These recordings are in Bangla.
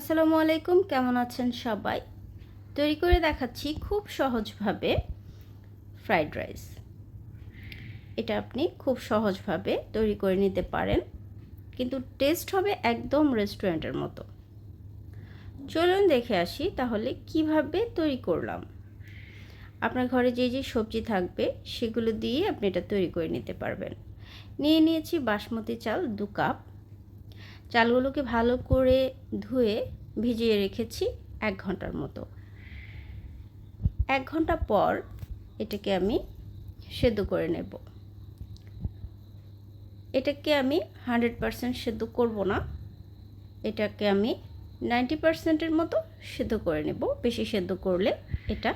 আসসালামু আলাইকুম, কেমন আছেন সবাই? তৈরি করে দেখাচ্ছি খুব সহজভাবে ফ্রাইড রাইস। এটা আপনি খুব সহজভাবে তৈরি করে নিতে পারেন, কিন্তু টেস্ট হবে একদম রেস্টুরেন্টের মতো। চলুন দেখে আসি তাহলে কিভাবে তৈরি করলাম। আপনার ঘরে যে যে সবজি থাকবে সেগুলো দিয়ে আপনি এটা তৈরি করে নিতে পারবেন। নিয়ে নিয়েছি বাসমতি চাল 2 কাপ। চালগুলোকে ভালো করে ধুয়ে ভিজিয়ে রেখেছি 1 ঘন্টার মতো। 1 ঘন্টা পর এটাকে আমি সেদ্ধ করে নেব। এটাকে আমি 100% সেদ্ধ করব না, এটাকে আমি 90%-এর মতো সেদ্ধ করে নেব। বেশি সেদ্ধ করলে এটা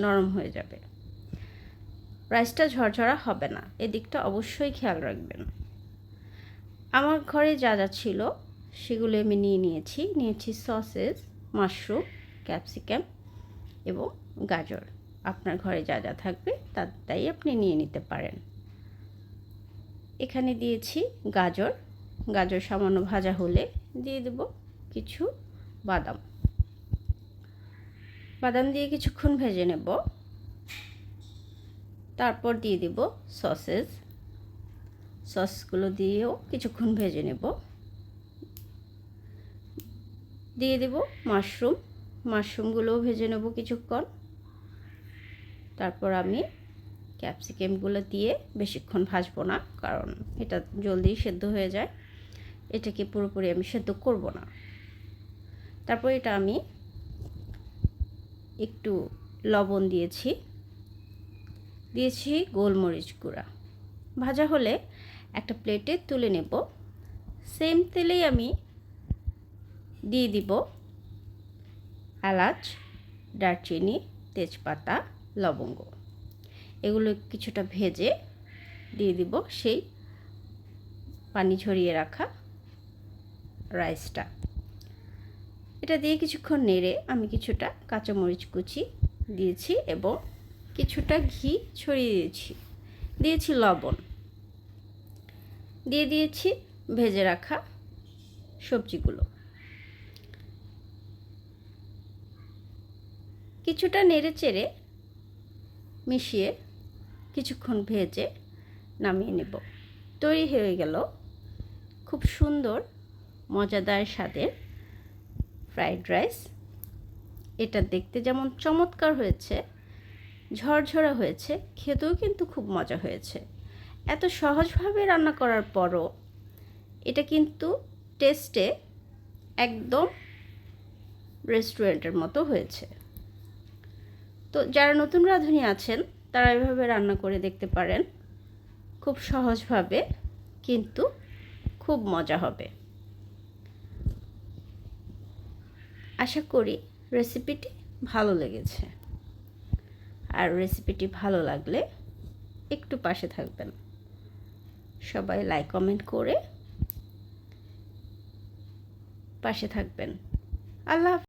নরম হয়ে যাবে, রাইসটা ঝরঝরা হবে না। এদিকটা অবশ্যই খেয়াল রাখবেন। আমার ঘরে যা যা ছিল সেগুলো আমি নিয়েছি সসেজ, মাশরুম, ক্যাপসিকাম এবং গাজর। আপনার ঘরে যা যা থাকবে তাই আপনি নিয়ে নিতে পারেন। এখানে দিয়েছি গাজর। গাজর সামান্য ভাজা হলে দিয়ে দেব কিছু বাদাম। বাদাম দিয়ে কিছুক্ষণ ভেজে নেব। তারপর দিয়ে দেব সসগুলো দিয়েও কিছুক্ষণ ভেজে নেব। দিয়ে দেব মাশরুমগুলোও ভেজে নেব কিছুক্ষণ। তারপর আমি ক্যাপসিকামগুলো দিয়ে বেশিক্ষণ ভাজবো না, কারণ এটা জলদি সেদ্ধ হয়ে যায়। এটাকে পুরোপুরি আমি সেদ্ধ করব না। তারপর এটা আমি একটু লবণ দিয়েছি গোলমরিচ গুঁড়া। ভাজা হলে একটা প্লেটে তুলে নেব। সেম তেলেই আমি দিয়ে দিব এলাচ, দারচিনি, তেজপাতা, লবঙ্গ। এগুলো কিছুটা ভেজে দিয়ে দিব সেই পানি ঝরিয়ে রাখা রাইসটা। এটা দিয়ে কিছুক্ষণ নেড়ে আমি কিছুটা কাঁচামরিচ কুচি দিয়েছি এবং কিছুটা ঘি ছড়িয়ে দিয়েছি লবণ, দিয়ে দিয়েছি ভেজে রাখা সবজিগুলো। কিছুটা নেড়ে চেড়ে মিশিয়ে কিছুক্ষণ ভেজে নামিয়ে নেব। তৈরি হয়ে গেল খুব সুন্দর মজাদার স্বাদের ফ্রাইড রাইস। এটা দেখতে যেমন চমৎকার হয়েছে, ঝরঝরা হয়েছে, খেতেও কিন্তু খুব মজা হয়েছে। এত সহজভাবে রান্না করার পরও এটা কিন্তু টেস্টে একদম রেস্টুরেন্টের মতো হয়েছে। তো যারা নতুন রাঁধুনি আছেন তারা এভাবে রান্না করে দেখতে পারেন, খুব সহজভাবে, কিন্তু খুব মজা হবে। আশা করি রেসিপিটি ভালো লেগেছে। আর রেসিপিটি ভালো লাগলে একটু পাশে থাকবেন। সবাই লাইক কমেন্ট করে পাশে থাকবেন। আল্লাহ হাফেজ।